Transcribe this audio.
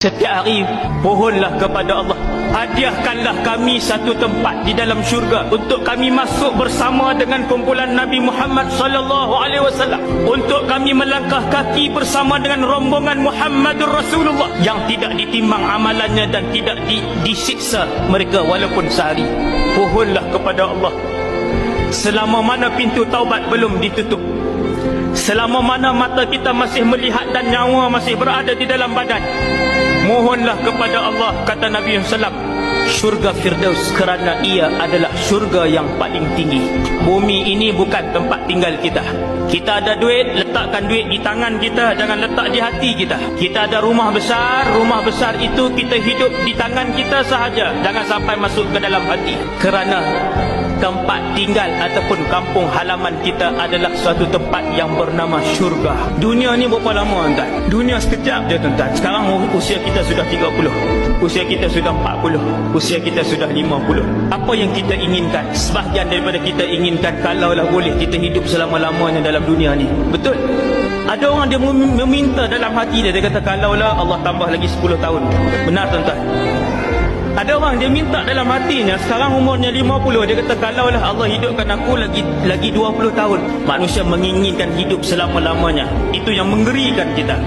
Setiap hari pohonlah kepada Allah, hadiahkanlah kami satu tempat di dalam syurga untuk kami masuk bersama dengan kumpulan Nabi Muhammad sallallahu alaihi wasallam, untuk kami melangkah kaki bersama dengan rombongan Muhammadur Rasulullah yang tidak ditimbang amalannya dan tidak disiksa mereka walaupun sehari. Pohonlah kepada Allah selama mana pintu taubat belum ditutup, selama mana mata kita masih melihat dan nyawa masih berada di dalam badan. Mohonlah kepada Allah, kata Nabi SAW, syurga Firdaus, kerana ia adalah syurga yang paling tinggi. Bumi ini bukan tempat tinggal kita. Kita ada duit, letakkan duit di tangan kita, jangan letak di hati kita. Kita ada rumah besar itu kita hidup di tangan kita sahaja, jangan sampai masuk ke dalam hati. Kerana tempat tinggal ataupun kampung halaman kita adalah suatu tempat yang bernama syurga. Dunia ni berapa lama tuan? Dunia sekejap je tuan. Sekarang usia kita sudah 30, usia kita sudah 40, usia kita sudah 50. Apa yang kita inginkan? Sebahagian daripada kita inginkan kalaulah boleh kita hidup selama-lamanya dalam dunia ni. Betul? Ada orang dia meminta dalam hati dia kata kalaulah Allah tambah lagi 10 tahun. Benar tuan-tuan? Ada orang dia minta dalam hatinya, sekarang umurnya 50, dia kata kalaulah Allah hidupkan aku lagi 20 tahun. Manusia menginginkan hidup selama-lamanya. Itu yang menggerikan kita.